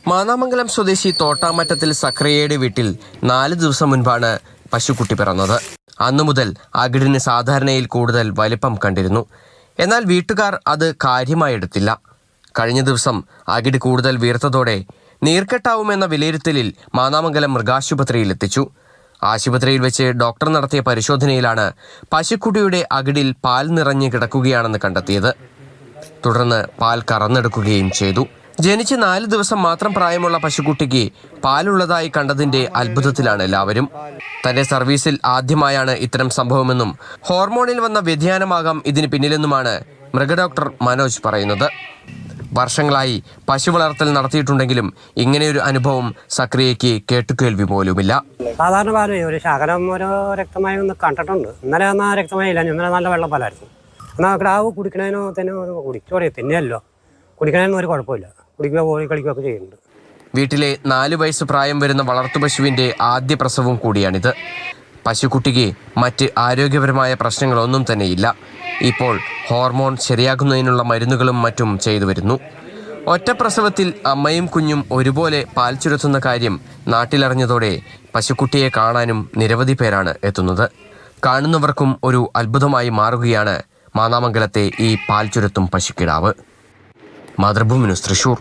മാന്നാമംഗലം സ്വദേശി തോട്ടാമറ്റത്തിൽ സക്രിയയുടെ വീട്ടിൽ 4 ദിവസം മുൻപാണ് പശുക്കുട്ടി പിറന്നത്. അന്നു മുതൽ അകിടിന് സാധാരണയിൽ കൂടുതൽ വലിപ്പം കണ്ടിരുന്നു. എന്നാൽ വീട്ടുകാർ അത് കാര്യമായി എടുത്തില്ല. കഴിഞ്ഞ ദിവസം അകിട് കൂടുതൽ വീർത്തതോടെ നീർക്കെട്ടാവുമെന്ന വിലയിരുത്തലിൽ മാന്നാമംഗലം മൃഗാശുപത്രിയിൽ എത്തിച്ചു. ആശുപത്രിയിൽ വെച്ച് ഡോക്ടർ നടത്തിയ പരിശോധനയിലാണ് പശുക്കുട്ടിയുടെ അകിടിൽ പാൽ നിറഞ്ഞു കിടക്കുകയാണെന്ന് കണ്ടെത്തിയത്. തുടർന്ന് പാൽ കറന്നെടുക്കുകയും ചെയ്തു. ജനിച്ച് 4 ദിവസം മാത്രം പ്രായമുള്ള പശുക്കുട്ടിക്ക് പാലുള്ളതായി കണ്ടതിന്റെ അത്ഭുതത്തിലാണ് എല്ലാവരും. തന്റെ സർവീസിൽ ആദ്യമായാണ് ഇത്തരം സംഭവമെന്നും ഹോർമോണിൽ വന്ന വ്യതിയാനമാകാം ഇതിന് പിന്നിലെന്നുമാണ് മൃഗഡോക്ടർ മനോജ് പറയുന്നത്. വർഷങ്ങളായി പശു വളർത്തൽ നടത്തിയിട്ടുണ്ടെങ്കിലും ഇങ്ങനെയൊരു അനുഭവം സക്രിയയ്ക്ക് കേട്ടുകേൾവി പോലുമില്ല. സാധാരണ പാല് ഒരു ശകലം ഒരു രക്തമായി ഒന്ന് കണ്ടിട്ടുണ്ട്. ഇന്നലെ ഒന്നും രക്തമായി ഇല്ല. ഇന്നലെ നല്ല വെള്ളപ്പാലായിരുന്നു. എന്നാൽ കിടാവ് കുടിക്കണതിനോ തന്നെ കുടിച്ചോടെ തന്നെയല്ലോ, കുടിക്കണതിനൊന്നും ഒരു കുഴപ്പമില്ല. കുടിക്കുക പോയി കളിക്കുകയൊക്കെ ചെയ്യുന്നുണ്ട്. വീട്ടിലെ 4 വയസ്സ് പ്രായം വരുന്ന വളർത്തുപശുവിന്റെ ആദ്യ പ്രസവം കൂടിയാണിത്. പശുക്കുട്ടിക്ക് മറ്റ് ആരോഗ്യപരമായ പ്രശ്നങ്ങളൊന്നും തന്നെയില്ല. ഇപ്പോൾ ഹോർമോൺ ശരിയാക്കുന്നതിനുള്ള മരുന്നുകളും മറ്റും ചെയ്തു വരുന്നു. ഒറ്റ പ്രസവത്തിൽ അമ്മയും കുഞ്ഞും ഒരുപോലെ പാൽ ചുരത്തുന്ന കാര്യം നാട്ടിലറിഞ്ഞതോടെ പശുക്കുട്ടിയെ കാണാനും നിരവധി പേരാണ് എത്തുന്നത്. കാണുന്നവർക്കും ഒരു അത്ഭുതമായി മാറുകയാണ് മാന്നാമംഗലത്തെ ഈ പാൽ ചുരത്തും പശുക്കിടാവ്. മാതൃഭൂമി ന്യൂസ്, തൃശൂർ.